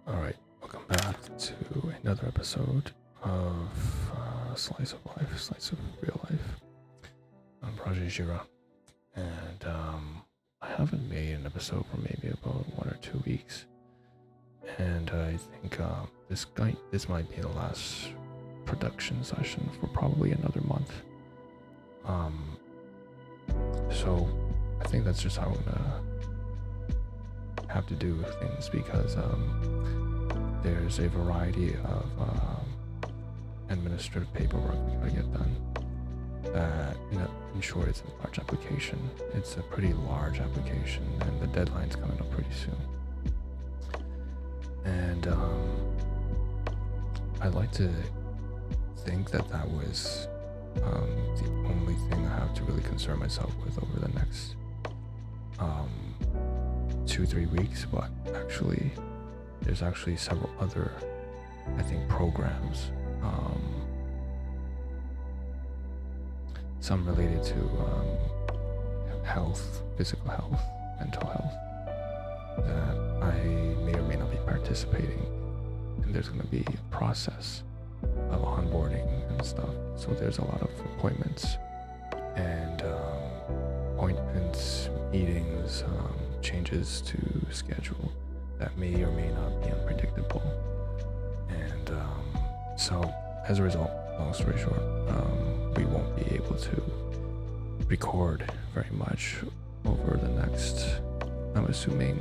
Alright, welcome back to another episode of Slice of Life, Slice of Real Life. I'm Project Jira, and I haven't made an episode for maybe about 1 or 2 weeks, and I think this might be the last production session for probably another month. So I think that's just how I'm gonna have to do things, because there's a variety of administrative paperwork we gotta get done. That, in short, it's a large application. It's a pretty large application, and the deadline's coming up pretty soon. And I'd like to think that was the only thing I have to really concern myself with over the next 2-3 weeks, but actually there's actually several other, I think, programs, some related to health, physical health, mental health, that I may or may not be participating, and there's going to be a process of onboarding and stuff. So there's a lot of appointments and meetings, changes to schedule that may or may not be unpredictable. And so as a result, long story short, we won't be able to record very much over the next, I'm assuming,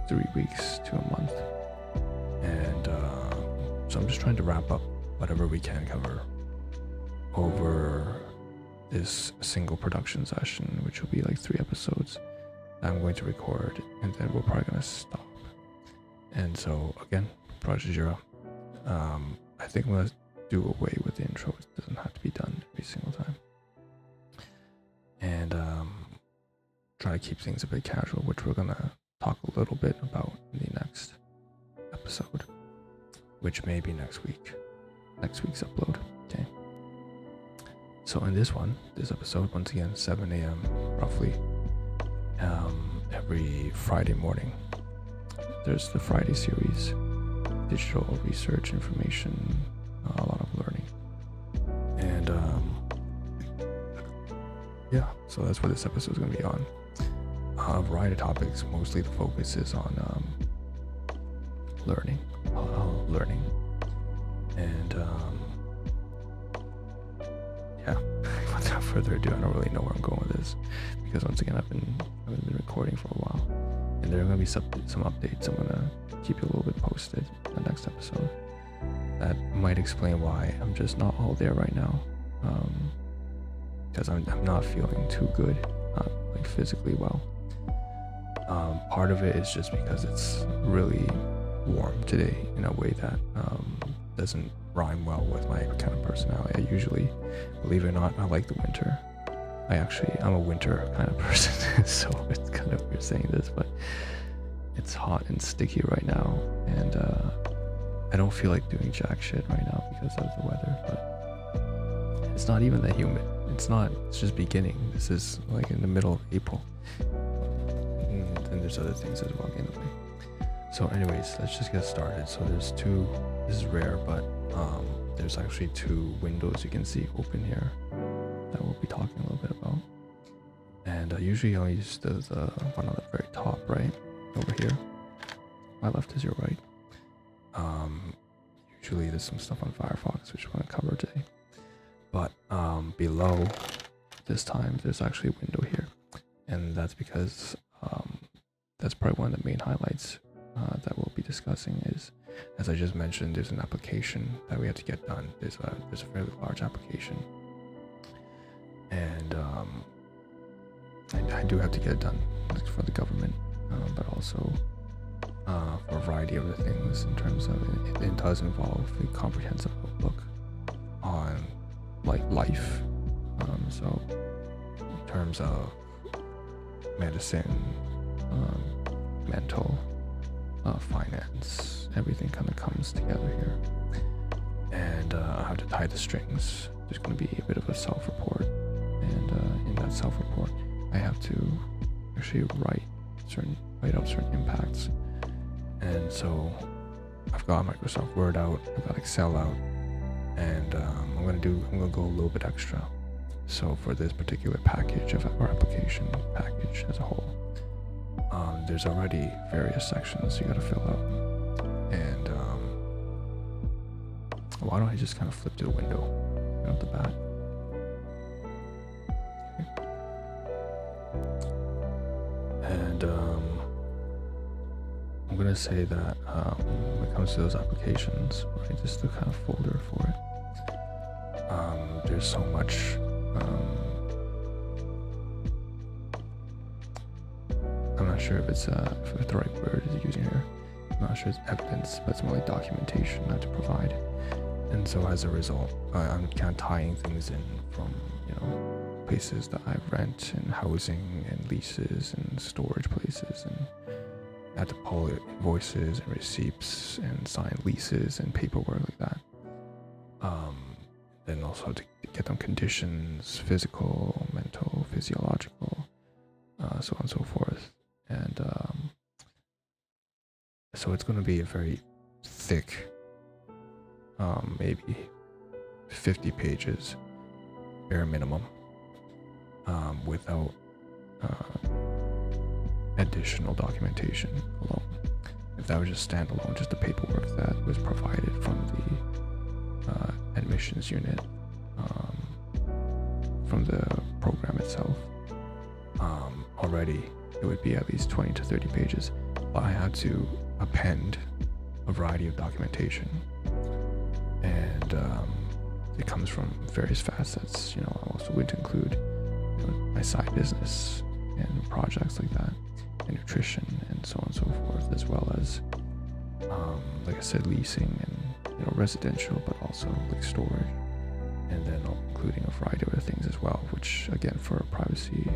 3 weeks to a month. And so I'm just trying to wrap up whatever we can cover over this single production session, which will be like 3 episodes that I'm going to record, and then we're probably going to stop. And so again, Project Zero. I think I'm going to do away with the intro. It doesn't have to be done every single time. And try to keep things a bit casual, which we're going to talk a little bit about in the next episode, which may be next week's upload. Okay. So in this episode, once again, 7 a.m. roughly, every Friday morning, there's the Friday series, digital research, information, a lot of learning. And yeah, so that's what this episode is going to be on. A variety of topics. Mostly the focus is on learning. And yeah, without further ado, I don't really know where I'm going with this, because once again, I've been recording for a while, and there are going to be some updates. I'm going to keep you a little bit posted in the next episode. That might explain why I'm just not all there right now, because I'm not feeling too good, not like physically well. Part of it is just because it's really warm today in a way that doesn't rhyme well with my kind of personality. I usually, believe it or not, I like the winter. I'm a winter kind of person, so it's kind of weird saying this, but it's hot and sticky right now, and I don't feel like doing jack shit right now because of the weather. But it's not even that humid. It's just beginning. This is like in the middle of April, and then there's other things as well in the way. So anyways, let's just get started. So there's 2, this is rare, but there's actually 2 windows you can see open here that we'll be talking a little bit about. And usually I'll use the one on the very top, right over here. My left is your right. Usually there's some stuff on Firefox which we're going to cover today, but below this time there's actually a window here, and that's because that's probably one of the main highlights that we'll be discussing is, as I just mentioned, there's an application that we have to get done. There's a fairly large application, and I do have to get it done for the government, but also for a variety of other things. In terms of it does involve a comprehensive book on like life. So in terms of medicine, mental, finance, everything kind of comes together here. And I have to tie the strings. There's going to be a bit of a self-report, and in that self-report I have to actually write up certain impacts And so I've got Microsoft Word out, I've got Excel out, and I'm gonna go a little bit extra. So for this particular package or application package as a whole, there's already various sections you gotta fill out. And why don't I just kind of flip to the window right off the bat? Okay. And I'm gonna say that when it comes to those applications, right, just the kind of folder for it, there's so much. I'm not sure if it's if the right word is using here. I'm not sure it's evidence, but it's more like documentation I have to provide. And so as a result, I'm kind of tying things in from, you know, places that I rent and housing and leases and storage places, and I had to pull invoices and receipts and sign leases and paperwork like that. Then also to get them conditions, physical, mental, physiological, so on and so forth. And so it's going to be a very thick, maybe 50 pages, bare minimum, without additional documentation alone. If that was just standalone, just the paperwork that was provided from the admissions unit, from the program itself, already it would be at least 20 to 30 pages. But I had to append a variety of documentation, and it comes from various facets. You know, I'm also going to include, you know, my side business and projects like that, and nutrition and so on and so forth, as well as like I said, leasing and, you know, residential, but also like storage, and then including a variety of other things as well, which again, for privacy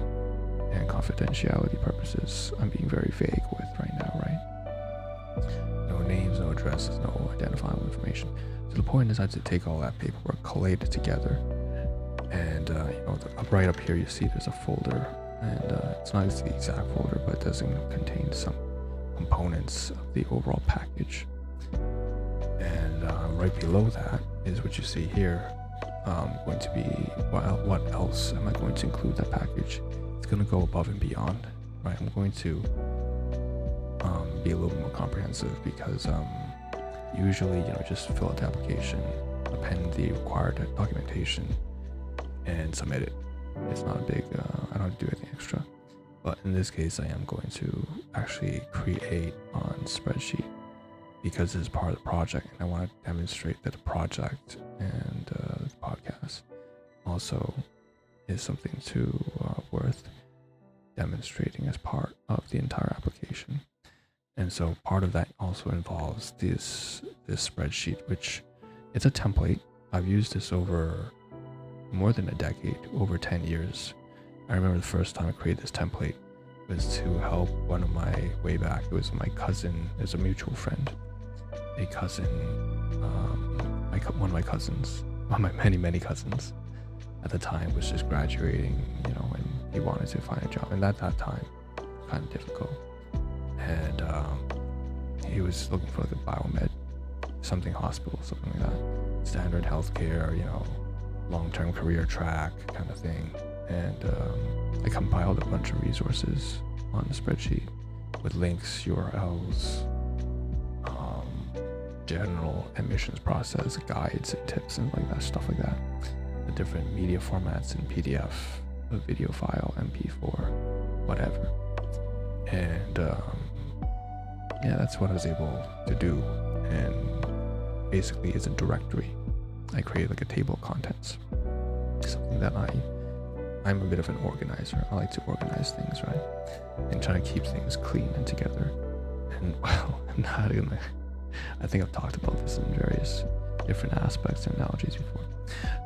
and confidentiality purposes, I'm being very vague with right now, right? No names, no addresses, no identifiable information. So the point is I had to take all that paperwork, collate it together, and you know, right up here you see there's a folder, and it's not the exact folder, but it does contain some components of the overall package. And right below that is what you see here. Going to be, what else am I going to include that package? It's going to go above and beyond, right? I'm going to be a little bit more comprehensive, because usually, you know, just fill out the application, append the required documentation, and submit it. It's not a big, I don't have to do anything extra. But in this case, I am going to actually create on spreadsheet, because it's part of the project, and I want to demonstrate that the project and the podcast also is something to worth demonstrating as part of the entire application. And so part of that also involves this spreadsheet, which it's a template. I've used this over more than a decade, over 10 years. I remember the first time I created this template was to help one of my, way back, it was my cousin, there's a mutual friend, a cousin, one of my cousins, one of my many cousins at the time, was just graduating, you know, and he wanted to find a job, and at that time, kind of difficult. And he was looking for like a biomed, something hospital, something like that, standard healthcare, you know, long-term career track kind of thing. And I compiled a bunch of resources on the spreadsheet with links, URLs, general admissions process guides and tips and like that, stuff like that. The different media formats in PDF, a video file, MP4, whatever. And yeah, that's what I was able to do. And basically, it's a directory. I created like a table of contents, something that I'm a bit of an organizer. I like to organize things, right? And try to keep things clean and together. And well, I'm not gonna, I think I've talked about this in various different aspects and analogies before.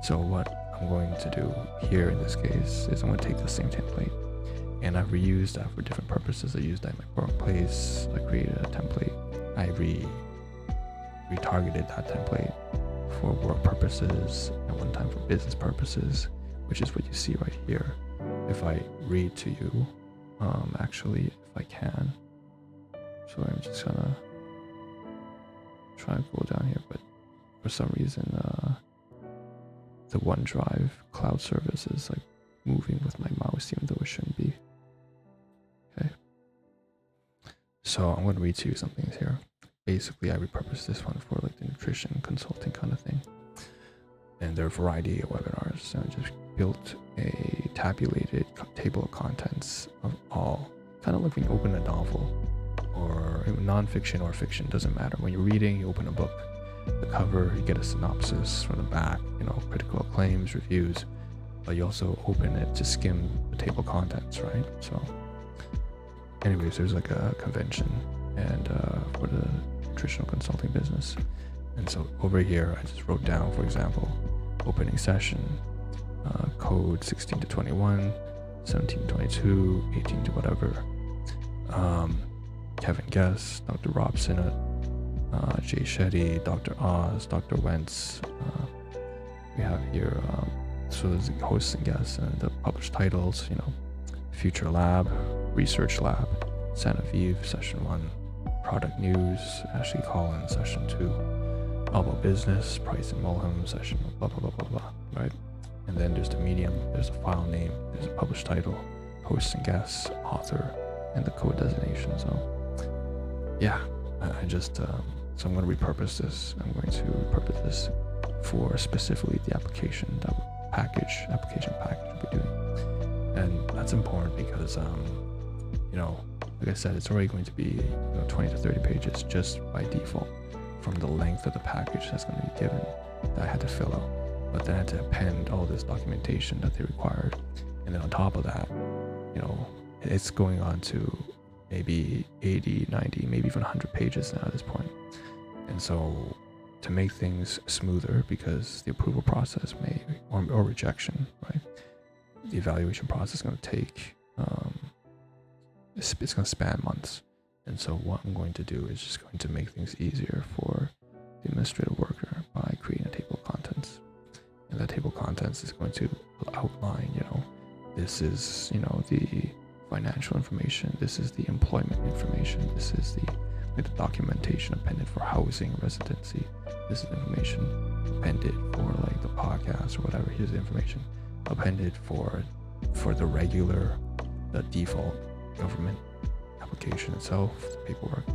So what I'm going to do here in this case is I'm going to take the same template, and I've reused that for different purposes. I used that in my workplace. I created a template. I retargeted that template for work purposes and one time for business purposes, which is what you see right here. If I read to you, actually, if I can. So I'm just gonna try to go down here, but for some reason, the OneDrive cloud service is like moving with my mouse, even though it shouldn't be. Okay. So I'm going to read to you some things here. Basically, I repurposed this one for like the nutrition consulting kind of thing. And there are a variety of webinars. So I just built a tabulated table of contents of all, kind of like when you open a novel or non-fiction or fiction, doesn't matter. When you're reading, you open a book, the cover, you get a synopsis from the back, critical acclaims, reviews, but you also open it to skim the table of contents, right? So anyways, there's like a convention and for the nutritional consulting business. And so over here, I just wrote down, for example, opening session, code 16 to 21, 17 to 22, 18 to whatever. Kevin Guest, Dr. Rob Sinnott, Jay Shetty, Dr. Oz, Dr. Wentz. We have here, so there's the hosts and guests and the published titles, Future Lab, Research Lab, Santa Vive, Session 1, Product News, Ashley Collins, Session 2, All About Business, Price and Mulham, Session blah, blah, blah, blah, blah, right? And then there's the medium, there's a file name, there's a published title, hosts and guests, author, and the code designation. So yeah, I just, so I'm going to repurpose this. I'm going to repurpose this for specifically the application application package we're doing. And that's important because, like I said, it's already going to be 20 to 30 pages just by default from the length of the package that's going to be given that I had to fill out. But then I had to append all this documentation that they required. And then on top of that, it's going on to maybe 80, 90, maybe even 100 pages now at this point. And so to make things smoother, because the approval process may, or rejection, right? The evaluation process is going to take, it's going to span months. And so what I'm going to do is just going to make things easier for the administrative worker by creating a table of contents. And that table of contents is going to outline, this is, the financial information, this is the employment information, this is the documentation appended for housing, residency, this is information appended for like the podcast or whatever, here's the information appended for the regular, the default government application itself, the paperwork,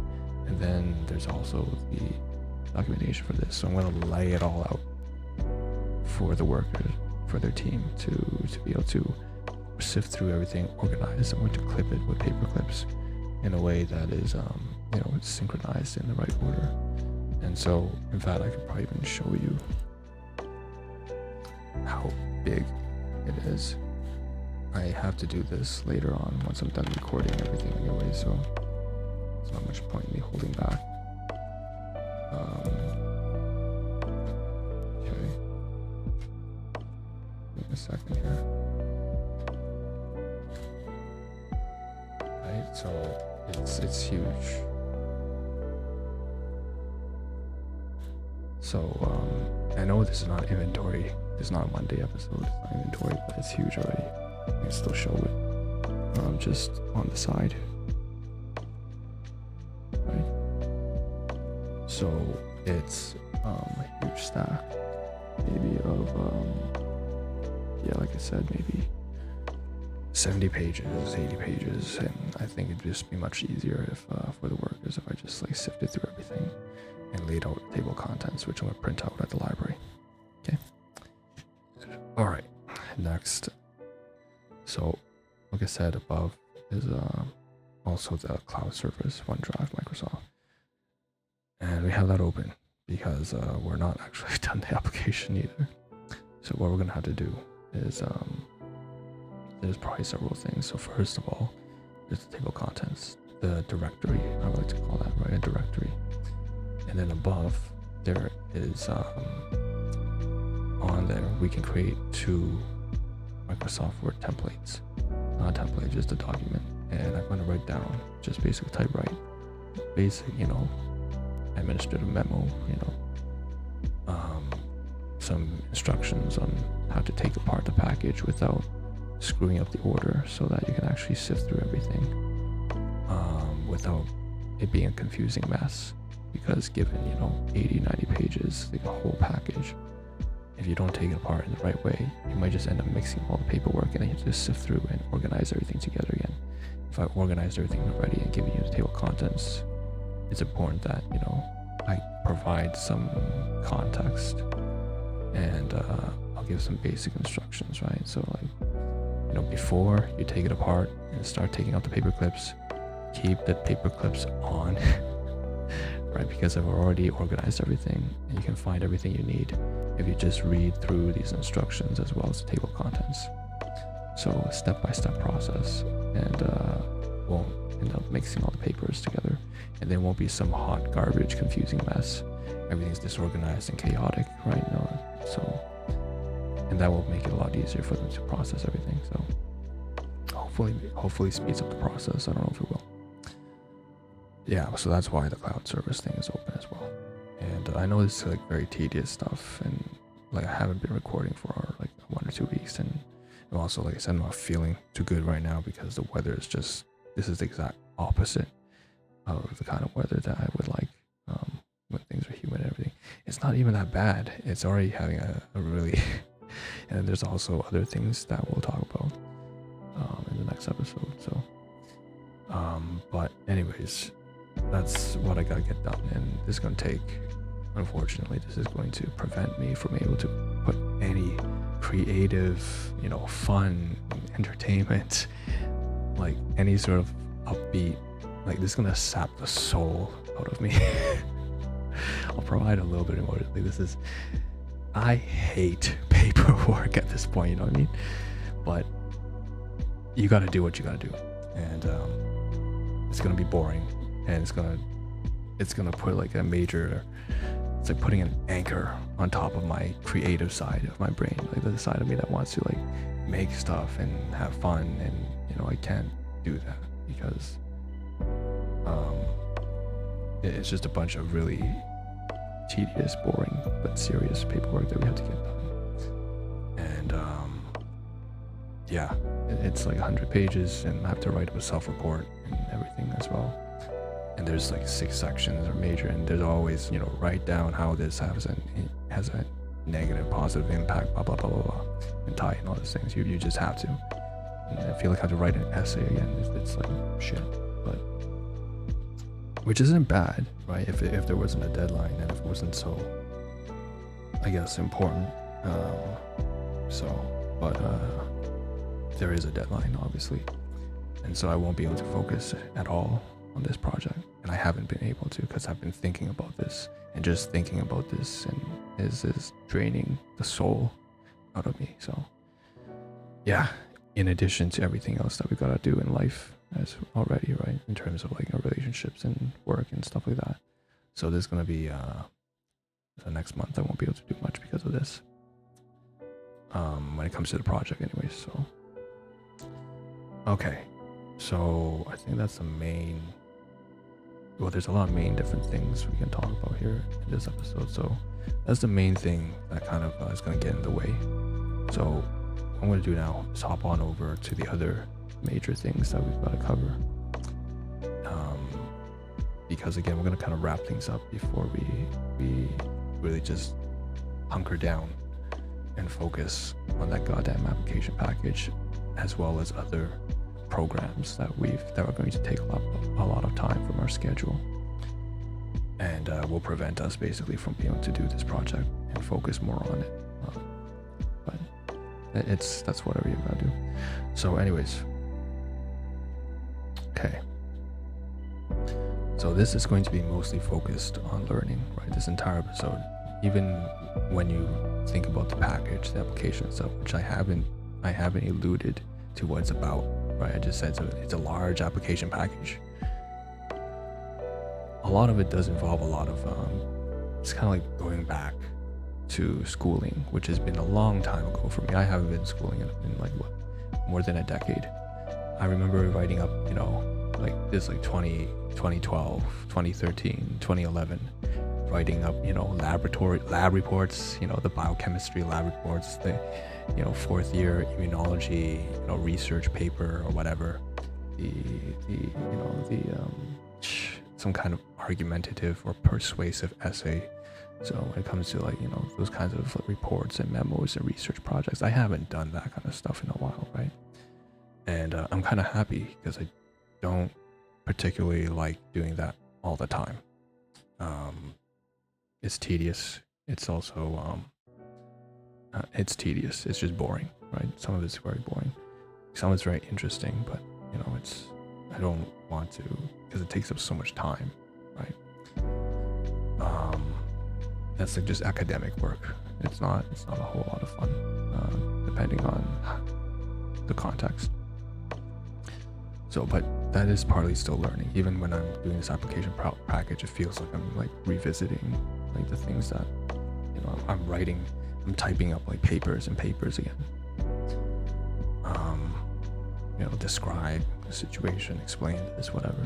and then there's also the documentation for this. So I'm going to lay it all out for the workers, for their team to be able to sift through everything, organize. I'm going to clip it with paper clips in a way that is, it's synchronized in the right order. And so, in fact, I could probably even show you how big it is. I have to do this later on once I'm done recording everything anyway, so there's not much point in me holding back. Okay. Give me a second here. Right, so it's huge. So I know this is not inventory. This is not a Monday episode. It's not inventory, but it's huge already. I can still show it just on the side. Right. So it's a huge stack, maybe of like I said, maybe 70 pages, 80 pages, and I think it'd just be much easier if for the workers if I just like sifted through everything and laid out the table of contents, which I'm gonna print out at the library. Okay. All right. Next. So, like I said above, is also the cloud service, OneDrive, Microsoft, and we have that open because we're not actually done the application either. So what we're gonna have to do is there's probably several things. So first of all, there's the table of contents, the directory, I would like to call that, right, a directory. And then above there is on there we can create 2 Microsoft Word templates, not a template, just a document. And I'm going to write down, just basically type write, basic, administrative memo, some instructions on how to take apart the package without screwing up the order, so that you can actually sift through everything without it being a confusing mess. because given 80, 90 pages, like a whole package, if you don't take it apart in the right way, you might just end up mixing all the paperwork, and then you have to sift through and organize everything together again. If I organized everything already and given you the table of contents, it's important that I provide some context, and I'll give some basic instructions, right? So like before you take it apart and start taking out the paper clips, keep the paper clips on right? Because I've already organized everything, and you can find everything you need if you just read through these instructions as well as the table of contents. So a step-by-step process, and won't end up mixing all the papers together, and there won't be some hot garbage confusing mess. Everything's disorganized and chaotic, right? And that will make it a lot easier for them to process everything. So hopefully speeds up the process. I don't know if it will. Yeah, so that's why the cloud service thing is open as well. And I know this is like very tedious stuff, and like I haven't been recording for like 1 or 2 weeks, and also, like I said, I'm not feeling too good right now because the weather is this is the exact opposite of the kind of weather that I would like when things are humid and everything. It's not even that bad. It's already having a really and there's also other things that we'll talk about in the next episode. So but anyways, that's what I gotta get done, and this is gonna take, unfortunately, this is going to prevent me from able to put any creative, fun, entertainment, like any sort of upbeat, like this is gonna sap the soul out of me. I'll provide a little bit more. Like I hate paperwork at this point, you know what I mean? But you gotta do what you gotta do, and it's gonna be boring, and it's gonna put like it's like putting an anchor on top of my creative side of my brain, like the side of me that wants to like make stuff and have fun, and I can't do that because it's just a bunch of really tedious, boring, but serious paperwork that we have to get done. And yeah, it's like 100 pages, and I have to write up a self-report and everything as well. And there's like 6 sections or major, and there's always, write down how this has a negative, positive impact, blah, blah, blah, blah, blah, and tie in all these things. You just have to. And I feel like I have to write an essay again. It's like shit, but which isn't bad, right? If there wasn't a deadline, and if it wasn't so, I guess, important. But there is a deadline, obviously, and so I won't be able to focus at all on this project, and I haven't been able to because I've been thinking about this, and just thinking about this and is draining the soul out of me. So yeah, in addition to everything else that we gotta do in life as already, right, in terms of like our relationships and work and stuff like that. So there's gonna be the next month I won't be able to do much because of this when it comes to the project anyways. So okay, so I think that's the main, well, there's a lot of main different things we can talk about here in this episode. So that's the main thing that kind of is going to get in the way. So what I'm going to do now is hop on over to the other major things that we've got to cover. Because again, we're going to kind of wrap things up before we really just hunker down and focus on that goddamn application package, as well as other programs that are going to take a lot of time from our schedule, and will prevent us basically from being able to do this project and focus more on it. But that's whatever you gotta do. So anyways, okay, so this is going to be mostly focused on learning, right? This entire episode, even when you think about the package, the application itself, which I haven't alluded to what it's about, right? I just said it's a large application package. A lot of it does involve a lot of it's kind of like going back to schooling, which has been a long time ago for me. I haven't been schooling in like more than a decade. I remember writing up, like this, like 2012, 2013, 2011, writing up, lab reports, the biochemistry lab reports, the 4th year immunology, some kind of argumentative or persuasive essay. So when it comes to like, you know, those kinds of like, reports and memos and research projects, I haven't done that kind of stuff in a while, right? And I'm kind of happy because I don't particularly like doing that all the time. It's tedious. It's also it's tedious. It's just boring, right? Some of it's very boring. Some of it's very interesting, but you know, I don't want to because it takes up so much time, right? That's like just academic work. It's not a whole lot of fun, depending on the context. So, but that is partly still learning. Even when I'm doing this application package, it feels like I'm like revisiting like the things that, you know, I'm writing. I'm typing up like papers and papers again. You know, describe the situation, explain this, whatever,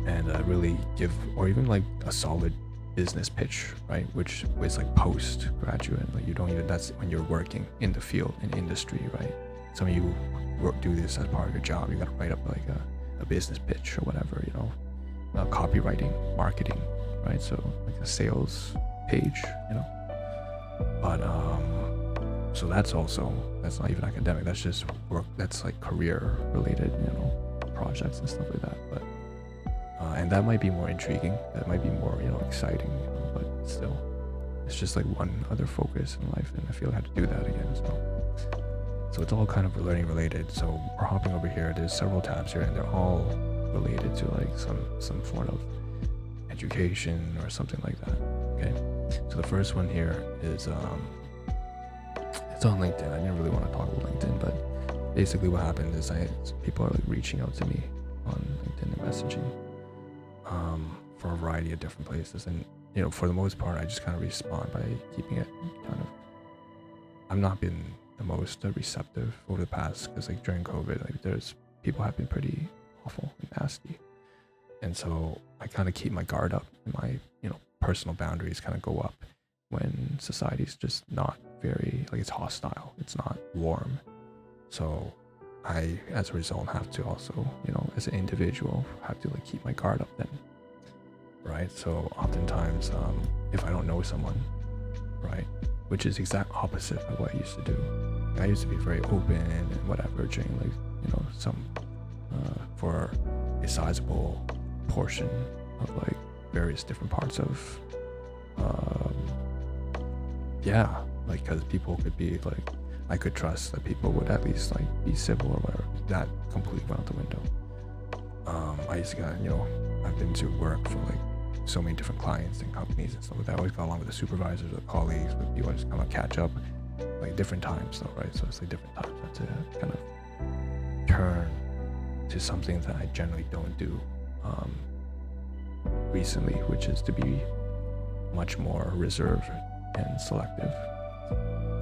and really give, or even like a solid business pitch, right? Which is like postgraduate. Like you don't even. That's when you're working in the field, in industry, right? Some of you do this as part of your job. You got to write up like a business pitch or whatever, you know, copywriting, marketing, right? So like a sales page, you know. But so that's not even academic. That's just work. That's like career related, you know, projects and stuff like that. But and that might be more intriguing. That might be more, you know, exciting. You know, but still, it's just like one other focus in life, and I feel I have to do that again. So it's all kind of learning related. So we're hopping over here. There's several tabs here, and they're all related to like some form of education or something like that. Okay. So the first one here is it's on LinkedIn. I didn't really want to talk about LinkedIn, but basically what happened is people are like reaching out to me on LinkedIn and messaging for a variety of different places, and you know, for the most part, I just kind of respond by keeping it kind of. I've not been the most receptive over the past, because like during COVID, like there's people have been pretty awful and nasty, and so I kind of keep my guard up, and my, you know, personal boundaries kind of go up when society's just not very, like, it's hostile, it's not warm. So I, as a result, have to also, you know, as an individual, have to like keep my guard up then, right? So oftentimes, if I don't know someone, right, which is exact opposite of what I used to do. I used to be very open and whatever during like, you know, some for a sizable portion of like various different parts of like, because people could be like, I could trust that people would at least like be civil or whatever. That completely went out the window. I used to get, you know, I've been to work for like so many different clients and companies and stuff like that. I always got along with the supervisors, with colleagues, with people. I just kind of catch up like different times though, right? So it's like different times I have to kind of turn to something that I generally don't do recently, which is to be much more reserved and selective,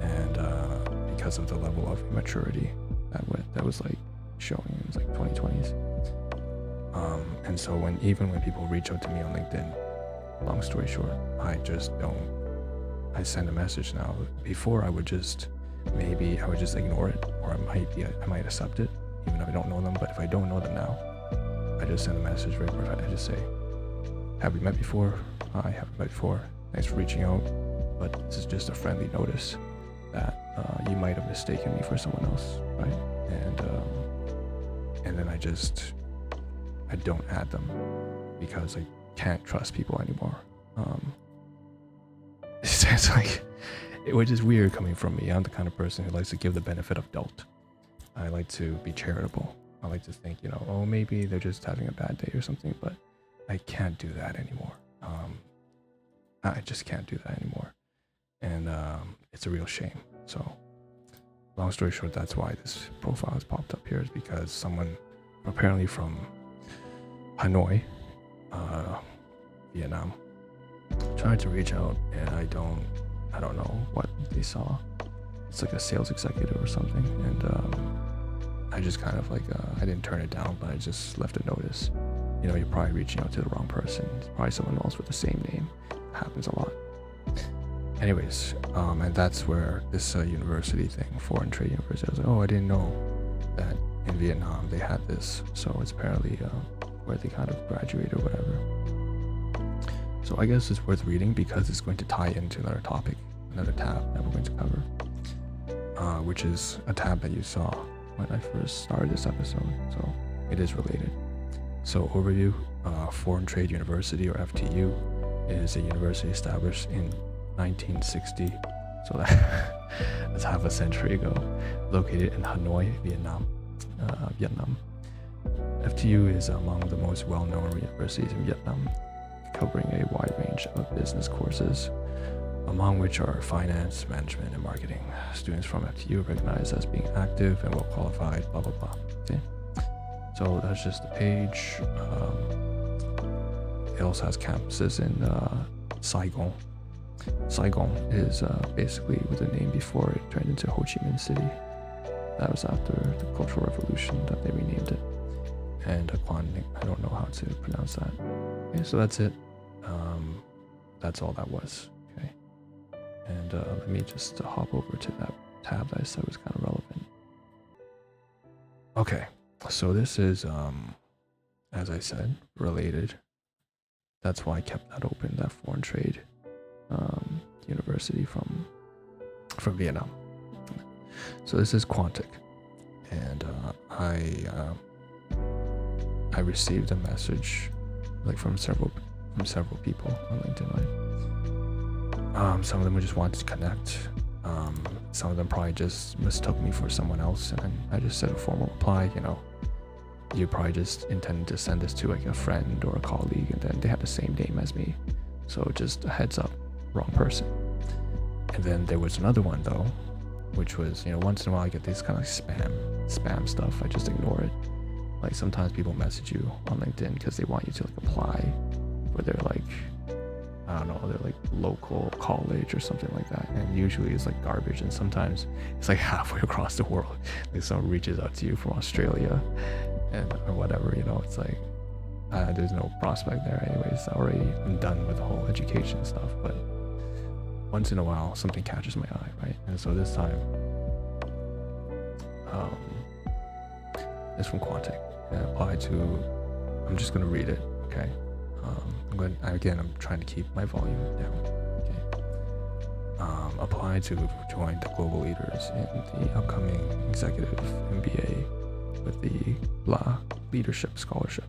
and because of the level of immaturity that was like showing, it was like 2020s. And so when people reach out to me on LinkedIn, long story short, I send a message now. Before I would just ignore it, or I might accept it even if I don't know them. But if I don't know them now, I just send a message very perfect. I just say, have we met before? I haven't met before. Thanks for reaching out, but this is just a friendly notice that you might have mistaken me for someone else, right? And then I don't add them because I can't trust people anymore. It's like, which is weird coming from me. I'm the kind of person who likes to give the benefit of doubt. I like to be charitable. I like to think, you know, oh, maybe they're just having a bad day or something, but I can't do that anymore. I just can't do that anymore. And it's a real shame. So long story short, that's why this profile has popped up here, is because someone apparently from Hanoi, Vietnam, tried to reach out, and I don't know what they saw. It's like a sales executive or something, and I just kind of like I didn't turn it down, but I just left a notice. You know, you're probably reaching out to the wrong person. It's probably someone else with the same name. It happens a lot. Anyways, and that's where this university thing, foreign trade university, I was like, oh, I didn't know that in Vietnam they had this. So it's apparently where they kind of graduate or whatever. So I guess it's worth reading because it's going to tie into another topic, another tab that we're going to cover, which is a tab that you saw when I first started this episode, so it is related. So overview, Foreign Trade University, or FTU, is a university established in 1960, so that's half a century ago, located in Hanoi, Vietnam. FTU is among the most well-known universities in Vietnam, covering a wide range of business courses, among which are finance, management, and marketing. Students from FTU are recognized as being active and well qualified, blah blah blah. Okay, so that's just the page. It also has campuses in Saigon. Saigon is basically with the name before it turned into Ho Chi Minh City. That was after the Cultural Revolution that they renamed it. And I don't know how to pronounce that. Okay, so that's it. That's all that was. Okay, and let me just hop over to that tab that I said was kind of relevant. Okay, so this is, as I said, related. That's why I kept that open, that foreign trade university from Vietnam. So this is Quantic, and I received a message like from several people on LinkedIn, right? Some of them just wanted to connect. Some of them probably just mistook me for someone else, and I just said a formal reply. You probably just intended to send this to like a friend or a colleague, and then they had the same name as me. So just a heads up, wrong person. And then there was another one though, which was, once in a while I get these kind of spam stuff. I just ignore it. Like sometimes people message you on LinkedIn because they want you to like apply for their their local college or something like that. And usually it's like garbage, and sometimes it's like halfway across the world. Like someone reaches out to you from Australia or whatever, it's like there's no prospect there anyways. I'm done with the whole education stuff, but once in a while something catches my eye, right? And so this time it's from Quantic, and applied to, I'm just going to read it, okay? I'm trying to keep my volume down, okay? Apply to join the global leaders in the upcoming executive MBA with the blah leadership scholarship.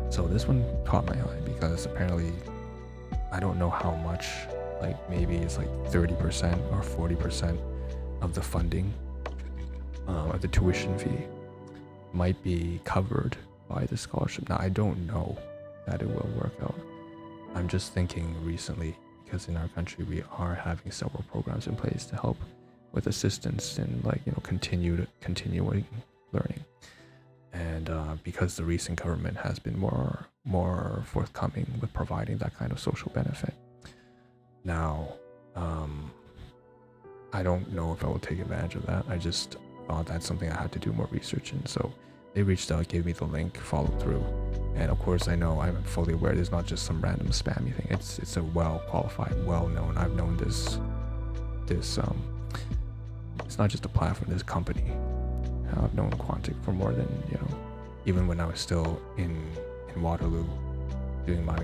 So this one caught my eye because apparently, I don't know how much, like maybe it's like 30% or 40% of the funding of the tuition fee might be covered by the scholarship. Now I don't know that it will work out. I'm just thinking recently, because in our country we are having several programs in place to help with assistance in continuing learning. And because the recent government has been more forthcoming with providing that kind of social benefit. Now, I don't know if I will take advantage of that. I just thought that's something I had to do more research in. So they reached out, gave me the link, followed through. And of course, I'm fully aware there's not just some random spammy thing. It's a well-qualified, well-known. I've known this. It's not just a platform. This company. I've known Quantic for more than even when I was still in Waterloo doing my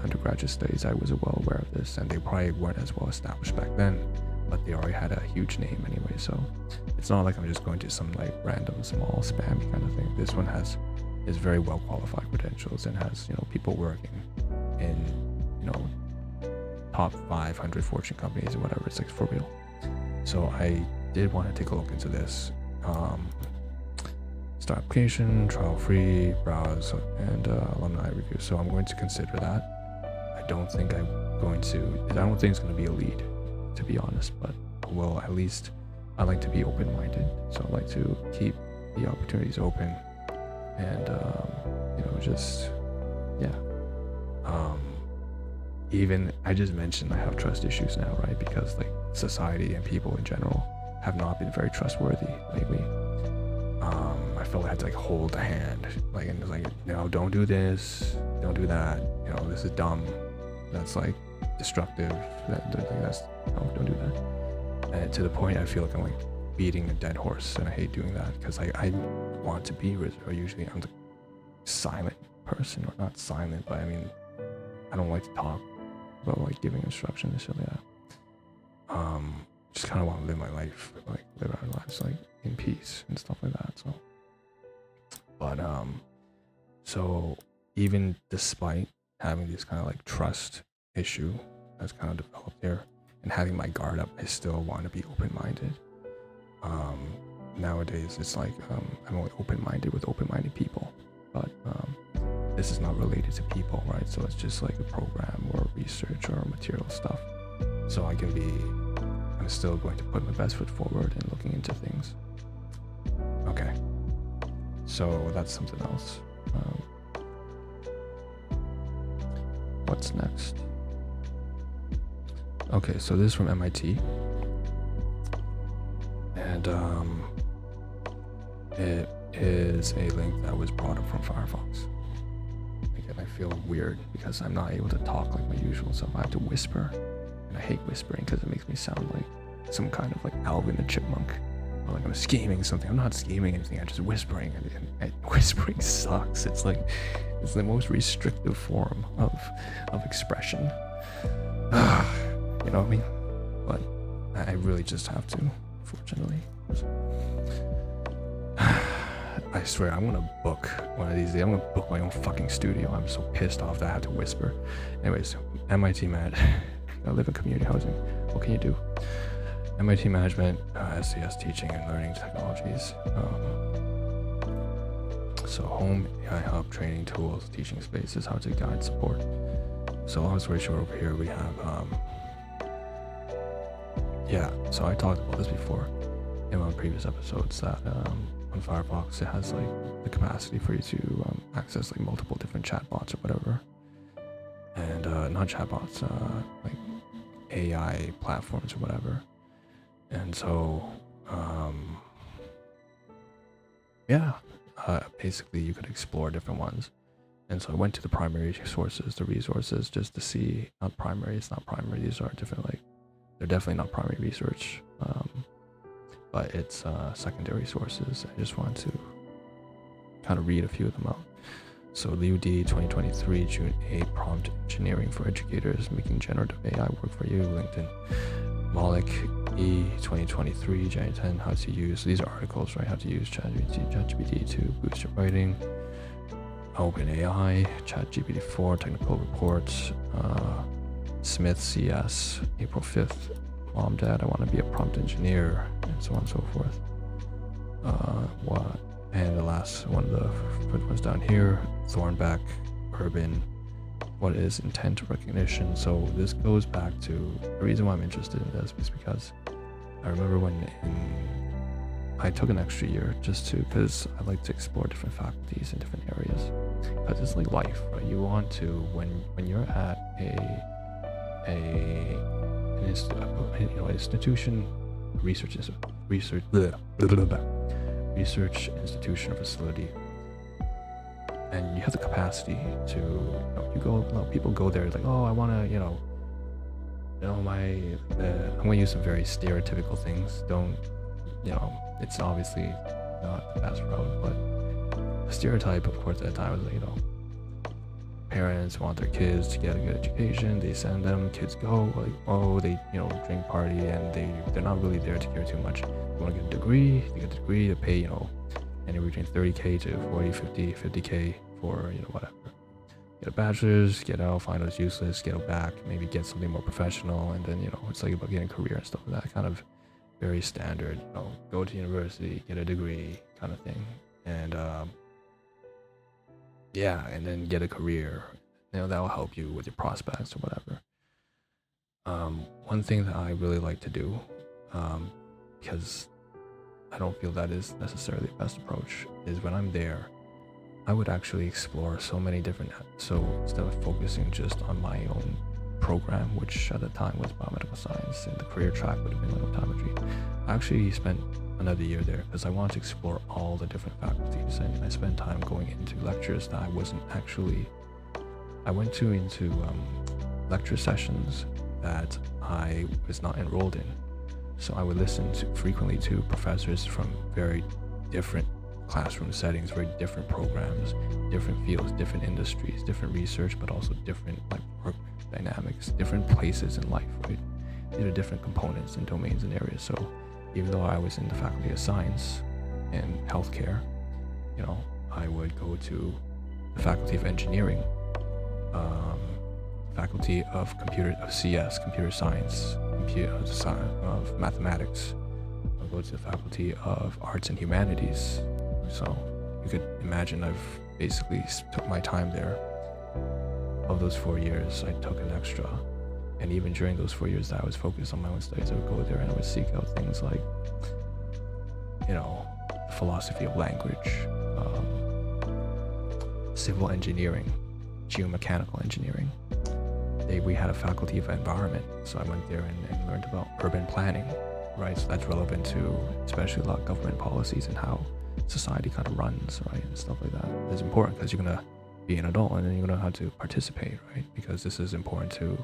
undergraduate studies. I was well aware of this, and they probably weren't as well established back then, but they already had a huge name anyway. So it's not like I'm just going to some like random small spammy kind of thing. This one is very well qualified credentials and has people working in top 500 Fortune companies or whatever. It's like for real. So I did want to take a look into this. Start application, trial free, browse, and alumni review. So I'm going to consider that. I don't think it's going to be a lead, to be honest, but well, at least I like to be open-minded. So I like to keep the opportunities open, and even I just mentioned I have trust issues now, right? Because like society and people in general have not been very trustworthy lately. I felt I had to like hold a hand, like, and it's like, don't do this, don't do that, this is dumb, that's like destructive, don't do that. And to the point I feel like I'm like beating a dead horse, and I hate doing that because I want to be reserved. Usually I'm silent person, or not silent, but I mean, I don't like to talk about like giving instructions and shit like that. Just kind of want to live my life, like live our lives like in peace and stuff like that. So, but so even despite having this kind of like trust issue that's kind of developed there, and having my guard up, I still want to be open-minded. Nowadays it's like I'm only open-minded with open-minded people, but this is not related to people, right? So it's just like a program or research or material stuff. So I'm still going to put my best foot forward and looking into things. Okay, so that's something else. What's next? Okay, so this is from MIT, and it is a link that was brought up from Firefox. Again, I feel weird because I'm not able to talk like my usual self. I have to whisper, and I hate whispering because it makes me sound like some kind of like Alvin the Chipmunk, or like I'm scheming something. I'm not scheming anything. I'm just whispering, and whispering sucks. It's like it's the most restrictive form of expression. You know what I mean? But I really just have to, unfortunately. I swear, I'm gonna book one of these days. I'm gonna book my own fucking studio. I'm so pissed off that I have to whisper. Anyways, MIT I live in community housing. What can you do? MIT Management, SCS Teaching and Learning Technologies. So home AI hub, training tools, teaching spaces, how to guide support. So long story short, over here we have so I talked about this before in my previous episodes, that on Firefox it has like the capacity for you to access like multiple different chatbots or whatever, and not chatbots, like AI platforms or whatever. And so basically you could explore different ones. And so I went to the primary sources, the resources, just to see. Not primary, it's not primary, these are different, like they're definitely not primary research, but it's secondary sources. I just wanted to kind of read a few of them out. So Liu D 2023 June 8 prompt engineering for educators, making generative AI work for you, LinkedIn. Malik E 2023 January 10, how to use, so these are articles, right? How to use ChatGPT to boost your writing. OpenAI, ChatGPT 4 technical reports. Smith CS April 5th, Mom, Dad, I want to be a prompt engineer, and so on and so forth. And the last one, the first one's down here, Thornback, Urban, what is intent recognition? So this goes back to the reason why I'm interested in this is because I remember when I took an extra year because I like to explore different faculties in different areas, because it's like life, right? You want to, when you're at an institution, research institution or facility, and you have the capacity to, people go there like, oh, I want to, I'm going to use some very stereotypical things. Don't, it's obviously not the best route, but the stereotype, of course, at the time was, parents want their kids to get a good education, they send them, kids go, like, oh, they, drink, party, and they're not really there to care too much. They want to get a degree, they pay, anywhere between 30K to 40, 50K for, whatever. Get a bachelor's, get out, find out it's useless, get back, maybe get something more professional, and then, it's like about getting a career and stuff like that, kind of very standard, go to university, get a degree kind of thing. And, and then get a career, that will help you with your prospects or whatever. One thing that I really like to do, because I don't feel that is necessarily the best approach, is when I'm there, I would actually explore so many different, so instead of focusing just on my own program, which at the time was biomedical science, and the career track would have been like optometry, I actually spent another year there because I wanted to explore all the different faculties, and I spent time going into lectures that I wasn't actually, I went into lecture sessions that I was not enrolled in. So I would listen frequently to professors from very different classroom settings, very different programs, different fields, different industries, different research, but also different like work dynamics, different places in life, right? These are different components and domains and areas. So even though I was in the faculty of science and healthcare, I would go to the faculty of engineering, faculty of CS, computer science, of mathematics. I'll go to the faculty of arts and humanities. So you could imagine I've basically took my time there. Of those 4 years, I took an extra. And even during those 4 years that I was focused on my own studies, I would go there and I would seek out things like, the philosophy of language, civil engineering, geomechanical engineering. We had a faculty of environment, so I went there and learned about urban planning, right? So that's relevant to especially a lot of government policies and how society kind of runs, right? And stuff like that. It's important because you're going to be an adult and then you're going to have to participate, right? Because this is important to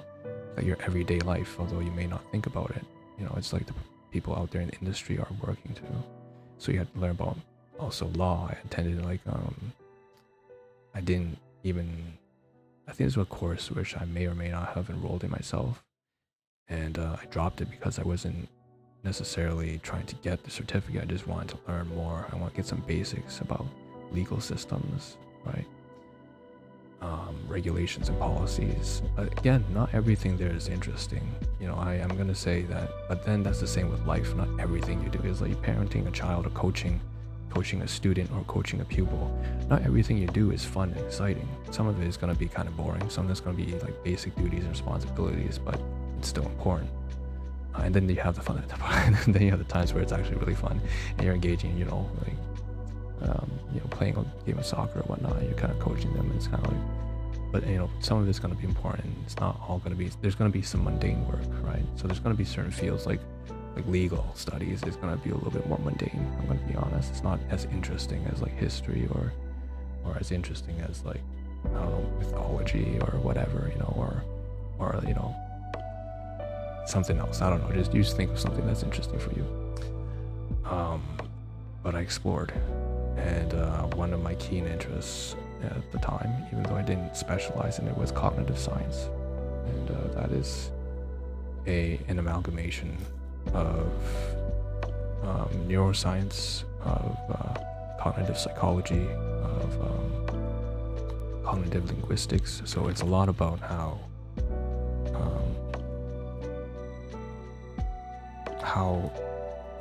like your everyday life, although you may not think about it. It's like the people out there in the industry are working too. So you have to learn about also law. I attended I think this was a course which I may or may not have enrolled in myself. And I dropped it because I wasn't necessarily trying to get the certificate. I just wanted to learn more. I want to get some basics about legal systems, right? Regulations and policies. Again, not everything there is interesting. I'm going to say that, but then that's the same with life. Not everything you do is like parenting a child or coaching a student or coaching a pupil. Not everything you do is fun and exciting. Some of it is going to be kind of boring. Some of it's going to be like basic duties and responsibilities, but it's still important. And then you have the fun, and then you have the times where it's actually really fun and you're engaging, playing a game of soccer or whatnot. You're kind of coaching them. And it's kind of like, but some of it's going to be important. It's not all going to be. There's going to be some mundane work, right? So there's going to be certain fields like legal studies is going to be a little bit more mundane. I'm going to be honest. It's not as interesting as like history or as interesting as like mythology or whatever, or something else. I don't know. You just think of something that's interesting for you. But I explored, and one of my keen interests at the time, even though I didn't specialize in it, was cognitive science, and that is an amalgamation of neuroscience, of cognitive psychology, of cognitive linguistics. So it's a lot about how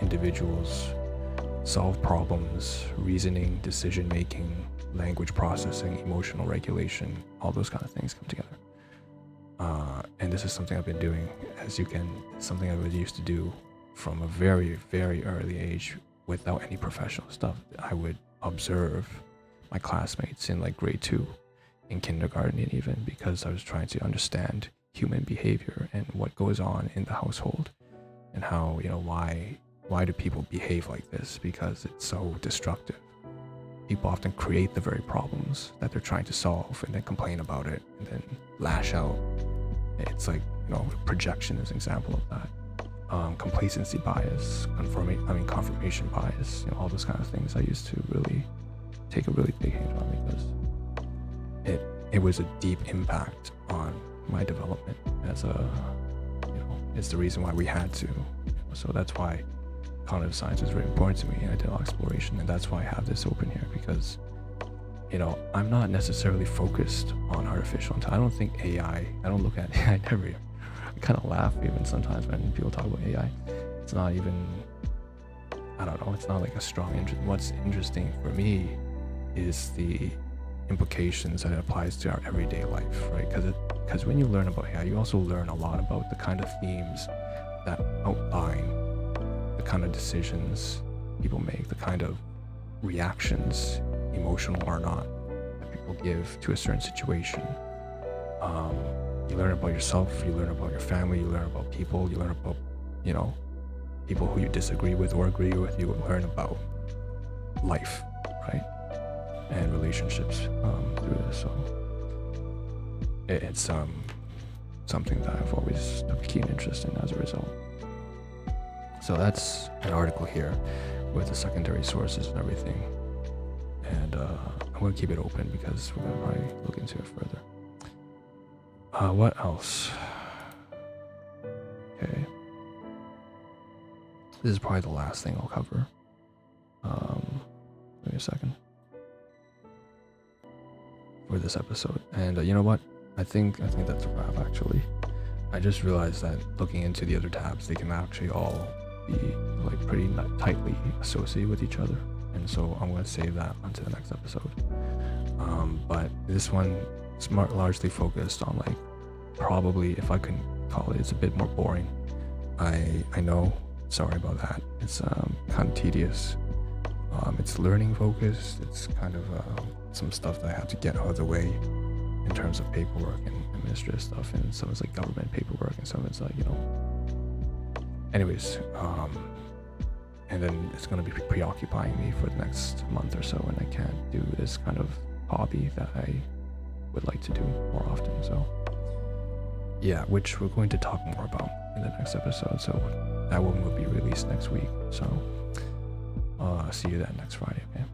individuals solve problems, reasoning, decision making, language processing, emotional regulation, all those kind of things come together. And this is something I've been doing, something I was used to do from a very, very early age without any professional stuff. I would observe my classmates in like grade 2, in kindergarten, and even because I was trying to understand human behavior and what goes on in the household and how, why do people behave like this? Because it's so destructive. People often create the very problems that they're trying to solve and then complain about it and then lash out. It's like, projection is an example of that. Complacency bias, confirmation bias, all those kind of things I used to really take a really big hit on, because it was a deep impact on my development as it's the reason why we had to. So that's why cognitive science is very important to me, and I did a lot of exploration, and that's why I have this open here, because I'm not necessarily focused on artificial intelligence. I don't think AI, I don't look at AI, I kind of laugh even sometimes when people talk about AI. It's not even, I don't know, it's not like a strong interest. What's interesting for me is the implications that it applies to our everyday life, right? Because when you learn about AI, you also learn a lot about the kind of themes that outline the kind of decisions people make, the kind of reactions, emotional or not, that people give to a certain situation. You learn about yourself, you learn about your family, you learn about people, you learn about, people who you disagree with or agree with. You learn about life, right? And relationships through this. So it's something that I've always took a keen interest in as a result. So that's an article here with the secondary sources and everything. and I'm gonna keep it open because we're gonna probably look into it further. What else? Okay, this is probably the last thing I'll cover. Give me a second for this episode, and you know what? I think that's a wrap. Actually, I just realized that looking into the other tabs, they can actually all be like pretty tightly associated with each other, and so I'm going to save that onto the next episode. But this one is largely focused on like, probably, if I can call it, it's a bit more boring. I know, sorry about that. It's kind of tedious. It's learning focused. It's kind of some stuff that I have to get out of the way in terms of paperwork and administrative stuff, and some is like government paperwork, and some is like, you know, anyways, and then it's going to be preoccupying me for the next month or so, and I can't do this kind of hobby that I would like to do more often. So yeah, which we're going to talk more about in the next episode, so that one will be released next week. So see you then next Friday, okay?